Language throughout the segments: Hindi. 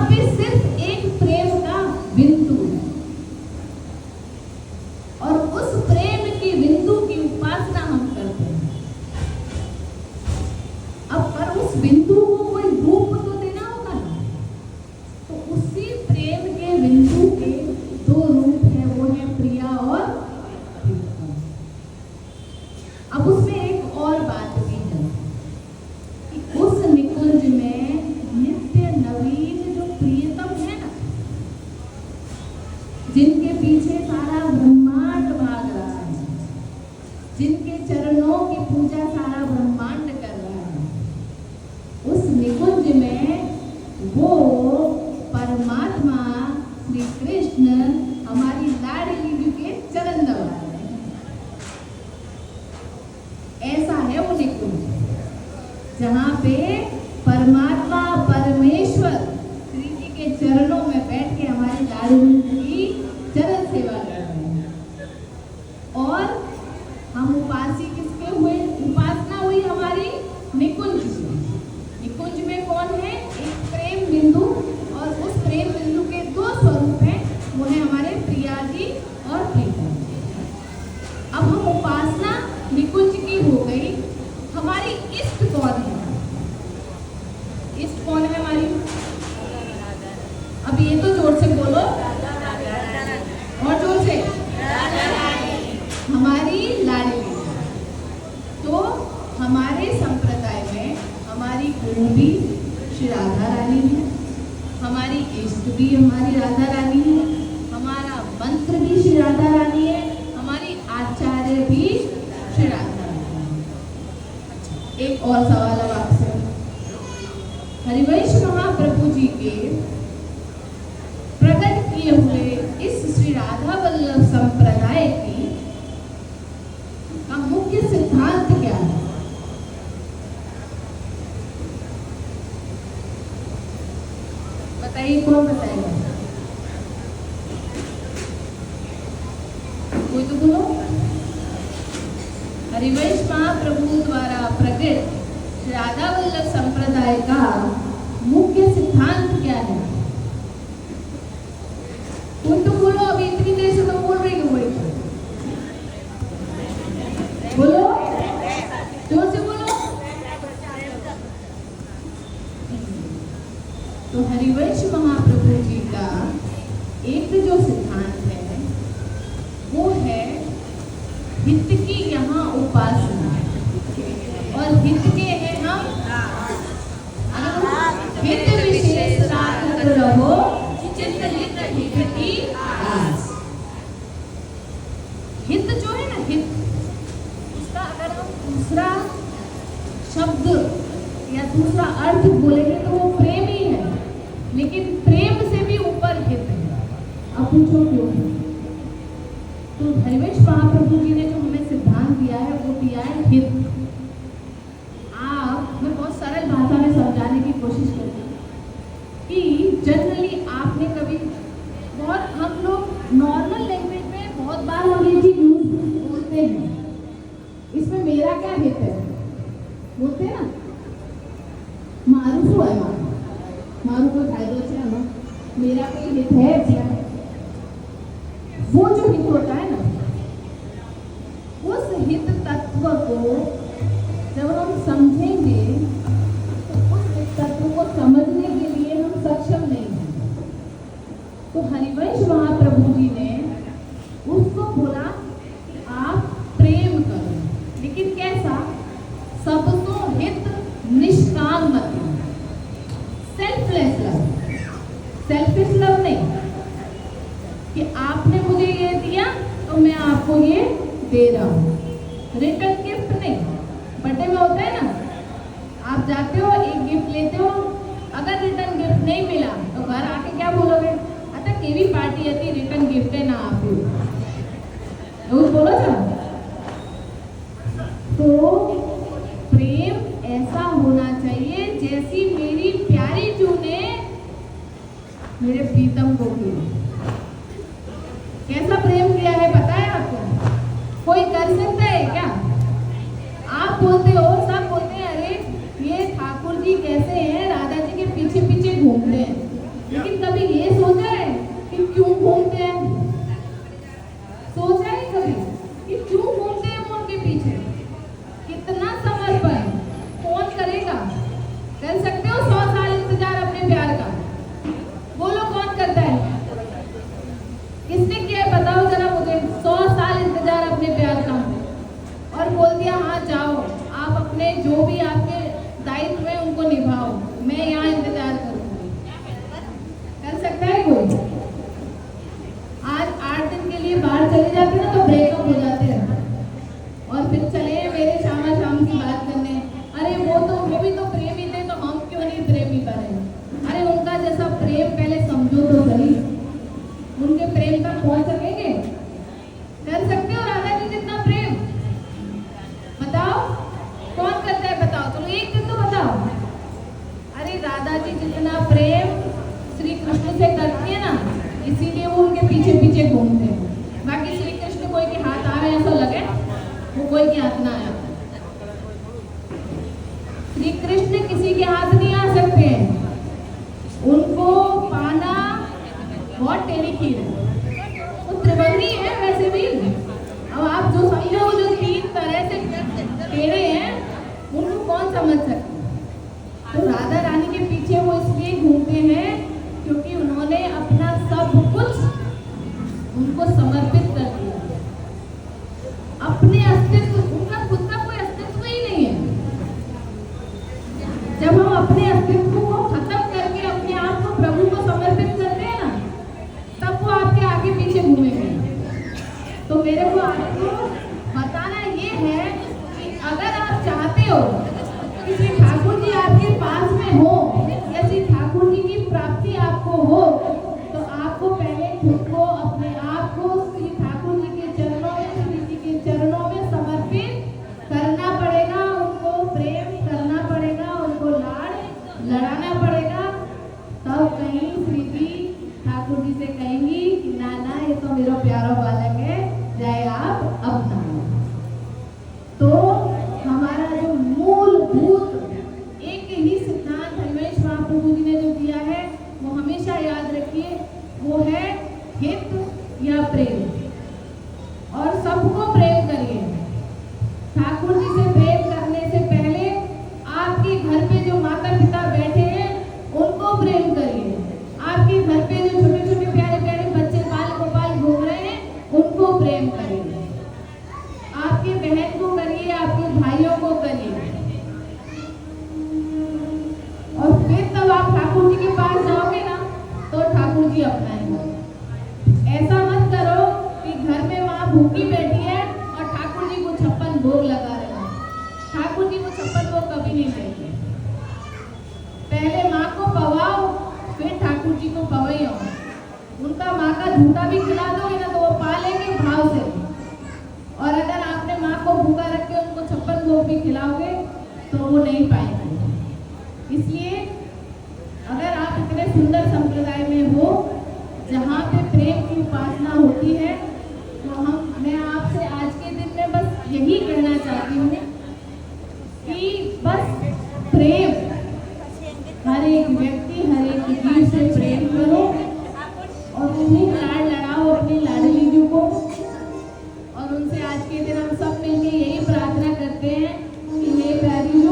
जहाँ पे सिर्फ एक प्रेम का बिंदु है और उस प्रेम की बिंदु की उपासना हम करते हैं। अब पर उस बिंदु को कोई रूप तो देना होगा ना, तो उसी प्रेम के बिंदु के दो रूप है, वो है प्रिया और प्रीतम। अब उसमें एक और बात भी है कि उस निकुंज में नित्य नवीन जो प्रियतम है ना, जिनके पीछे सारा ब्रह्मांड भाग रहा है, जिनके चरणों की पूजा सारा ब्रह्मांड कर रहा है, उस निकुंज में वो परमात्मा श्री कृष्ण हमारी लाडली जी के चरण दबा रहे हैं। ऐसा है वो निकुंज जहाँ पे परमात्मा परमेश्वर श्री जी के चरणों में बैठ के हमारी लाडली की चरण सेवा कर रहे हैं। और हम उपासी किसके हुए? उपासना हुई हमारी निकुंज की। निकुंज में कौन है? एक प्रेम बिंदु, और उस प्रेम बिंदु के दो स्वरूप हैं, वो है हमारे प्रिया जी और प्रीतम। अब हम उपासना निकुंज की हो गई। हमारी इष्ट कौन है? इष्ट कौन है हमारी? अब ये तो जोर से बोलो, और जोर से। हमारी लाडली। तो हमारे संप्रदाय में हमारी गुरु भी श्री राधा रानी है, हमारी इष्ट भी हमारी राधा रानी है, हमारा मंत्र भी श्री राधा रानी है, हमारी आचार्य भी श्री राधा रानी है। एक और सवाल अब आपसे, हरिवंश महाप्रभु जी के प्रकट किए हुए इस श्री राधा वल्लभ संप्रदाय की का मुख्य सिद्धांत क्या है? बताइए, कौन बताएगा? कोई तो बोलो। हरिवंश महाप्रभु द्वारा प्रकट श्री राधा वल्लभ संप्रदाय का मुख्य सिद्धांत क्या है? कोई तो बोलो, अभी इतनी देर से तो बोल रही हूँ। बोलो, जोर से बोलो। तो हरिवंश महाप्रभु जी का एक जो सिद्धांत है वो है हित की यहाँ उपासना, और हित के हैं हम हित विशेष साधक रहो चित्त हित की आस। हित जो है ना, हित, उसका अगर हम दूसरा शब्द या दूसरा अर्थ बोलेंगे तो वो प्रेम ही है, लेकिन प्रेम से भी ऊपर हित है। अब पूछो क्यों? तो हरिवंश महाप्रभु जी ने जो हमें सिद्धांत दिया है वो दिया है हित। मैं बहुत सरल भाषा में समझाने की कोशिश करती हूँ कि जनरली आपने कभी बहुत, हम लोग नॉर्मल लैंग्वेज में बहुत बार हम ये चीज यूज बोलते हैं, इसमें मेरा क्या हित है बोलते हैं ना, मारू शू है, मारू कोई फायदो છે ना, मेरा कोई हित है क्या? वो जो हित होता है ना, उस हित तत्व को जब हम समझेंगे तो उस हित तत्व को समझने के लिए हम सक्षम नहीं हैं। तो हरिवंश महाप्रभु जी ने उसको बोला कि आप प्रेम करो, लेकिन कैसा? सबको हित, निष्काम मत, सेल्फलेस लव, सेल्फिश लव नहीं कि आपने मुझे ये दिया तो मैं आपको ये दे रहा हूँ। रिटर्न गिफ्ट नहीं। बर्थडे में होता है ना, आप जाते हो एक गिफ्ट लेते हो, अगर रिटर्न गिफ्ट नहीं मिला तो घर आके क्या बोलोगे? अच्छा केवी पार्टी હતી, रिटर्न गिफ्ट ना आप्યું, એવું बोलो ना। तो प्रेम ऐसा होना चाहिए जैसी मेरी प्यारी जू ने मेरे प्रीतम को किया। कैसा प्रेम किया है पता है आपको? कोई कर सकता है क्या? आप बोलते हो, सब बोलते हैं अरे ये ठाकुर जी कैसे हैं, राधा जी के पीछे पीछे घूम रहे हैं, भी बने। अरे उनका जैसा प्रेम पहले समझो तो सही, उनके प्रेम तक पहुंच सकेंगे? कर सकते हो राधा जी जितना प्रेम? बताओ कौन करता है, बताओ, चलो एक दिन तो बताओ। अरे राधा जी जितना प्रेम श्री कृष्ण से करती है ना, इसीलिए वो उनके पीछे पीछे घूमते हैं। बाकी श्री कृष्ण कोई के हाथ आ रहे ऐसा लगे, वो कोई के हाथ ना आया। श्री कृष्ण किसी के हाथ नहीं आ सकते हैं, उनको पाना बहुत टेढ़ी खीर है। वो त्रिवर्णी है वैसे भी। अब आप जो समझो जो तीन तरह से टेढ़े हैं उनको कौन समझ सकते? तो राधा रानी के पीछे वो इसलिए घूमते हैं क्योंकि उन्होंने अपना सब कुछ उनको समर्पित कर दिया। अपने अस्तित्व, उनका खुद का कोई अस्तित्व ही नहीं है। जब हम अपने अस्तित्व को खत्म करके अपने आप को प्रभु को समर्पित करते हैं ना, तब वो आपके आगे पीछे घूमेंगे। तो मेरे को आपको बताना ये है कि अगर आप चाहते हो कि श्री ठाकुर जी आपके पास में हो या श्री ठाकुर जी की प्राप्ति आपको हो, तो आपको पहले खुद को, अपने आप को श्री ठाकुर जी के चरणों में, श्री जी के चरणों में समर्पित करना पड़ेगा। उनको प्रेम करना पड़ेगा, उनको लाड़ लड़ाना पड़ेगा। तब कहीं श्री जी ठाकुर जी से कहेंगी कि ना ना ये तो मेरा प्यारा बालक है, जाए आप अपना। तो हमारा जो मूलभूत एक ही सिद्धांत हरिवंश महाप्रभु जी ने जो दिया है वो हमेशा याद रखिए, वो है हित या प्रेम। और सबको प्रेम करिए। ठाकुर जी से प्रेम करने से पहले आपके घर पे जो माता पिता बैठे हैं उनको प्रेम करिए। आपके घर पे जो छोटे छोटे प्यारे प्यारे बच्चे बाल गोपाल घूम रहे हैं उनको प्रेम करिए। आपके बहन को करिए, आपके भाइयों को करिए। और फिर तब आप ठाकुर जी के पास जाओगे ना तो ठाकुर जी अपनाएंगे। ऐसा मत करो कि घर में माँ भूखी बैठी है और ठाकुर जी को 56 भोग लगा रहे हैं। ठाकुर जी को 56 भोग कभी नहीं देंगे। पहले माँ को पवाओ, फिर ठाकुर जी को पवाइयो। उनका माँ का झूठा भी खिला दोगे ना तो वो पा लेंगे भाव से। और अगर आपने माँ को भूखा रख के उनको 56 भोग भी खिलाओगे तो वो नहीं पाएंगे। इसलिए अगर आप इतने सुंदर संप्रदाय में हो जहाँ पे प्रेम की उपासना होती है, तो मैं आपसे आज के दिन में बस यही कहना चाहती हूँ कि बस प्रेम, हर एक व्यक्ति हर एक जीव से प्रेम करो और खूब लाड़ लड़ाओ अपनी लाडली जी को। और उनसे आज के दिन हम सब मिलकर यही प्रार्थना करते हैं कि हे प्यारी जी,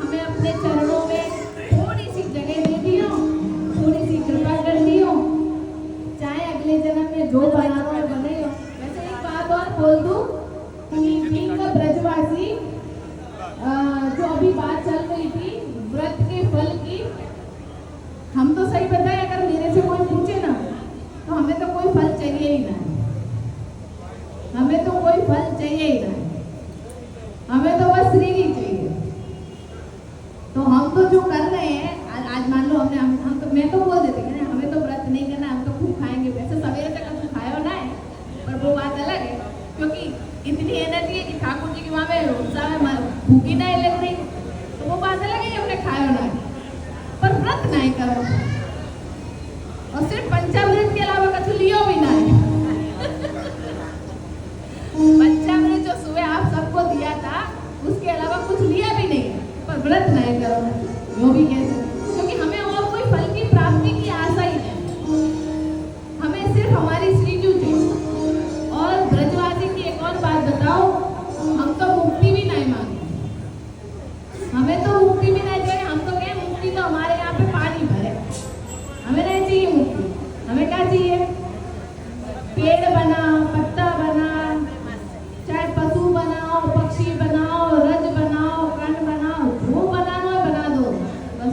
हमें अपने चरणों में थोड़ी सी जगह दे दियो, थोड़ी सी कृपा कर दियो, चाहे अगले जन्म में जो बनाना हो बने हो। वैसे एक बात और बोल दूं कि बीइंग अ ब्रजवासी, जो अभी बात चल रही थी व्रत के फल की, हम तो सही बताएं, अगर मेरे से कोई पूछे ना तो हमें तो कोई फल चाहिए ही ना, हमें तो कोई फल चाहिए ही ना, हमें तो बस श्री जी चाहिए। तो हम तो जो कर रहे हैं आज मान लो हम तो, मैं तो बोल देते हैं ना हमें तो व्रत नहीं करना, हम तो खूब खाएंगे। वैसे सवेरे तक हम खाए ना है, पर वो बात अलग है क्योंकि इतनी एनर्जी है कि ठाकुर जी की वहाँ में उत्साह में भूखी नहीं लग रही, तो वो बात अलग है कि हमने खाया ना, पर व्रत नहीं करो। और सिर्फ पंचामृत के अलावा कछु लियो भी ना है। पंचामृत जो सुबह आप सबको दिया था उसके अलावा कुछ लिया भी नहीं है, पर व्रत नहीं करो, वो भी कैसे? क्योंकि हमें और कोई फल की प्राप्ति की आशा ही नहीं, हमें सिर्फ हमारी श्री जी चाहिए। और ब्रजवासी की एक और बात बताओ, हम तो मुक्ति भी नहीं मांगे, हमें तो मुक्ति भी नहीं चाहिए। हम तो कहें मुक्ति तो हमारे यहाँ पे पानी भरे, हमें नहीं चाहिए मुक्ति। हमें क्या चाहिए? पेड़ बना, पत्ता बना, चाहे पशु बनाओ, पक्षी बनाओ, रज बनाओ, कण बनाओ, जो बनाना है बना दो, बस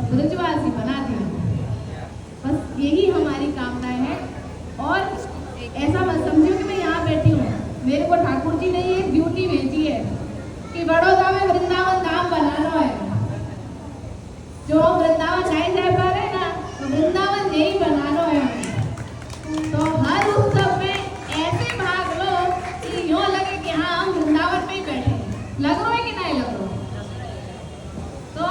वृंदावन नहीं जा पा रहे ना, तो वृंदावन यही बनाना है हमें। तो हर उत्सव में ऐसे भाग लो कि यूँ लगे कि हाँ हम वृंदावन में ही बैठे हैं। लग रहा है कि नहीं लग रहा? तो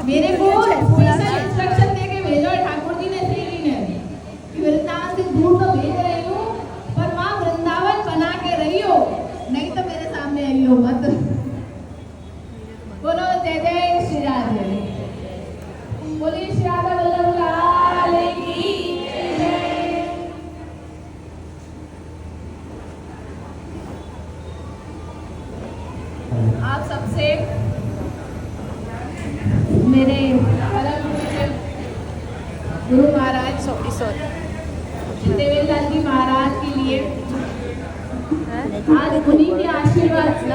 मेरे को स्पेशल इंस्ट्रक्शन दे के भेजो है ठाकुर जी ने, श्री जी ने, कि वृंदावन से दूर तो भेज रही हूँ पर वहाँ वृंदावन बना के रही हो, नहीं तो मेरे सामने आई हो मत। बोलो जय जय श्री राधे, बोलिए श्री राधा वल्लभ लाल की जय। आप सबसे मेरे परम पूज्य गुरु महाराज देवेंद्र जी महाराज के लिए आज उन्हीं के आशीर्वाद से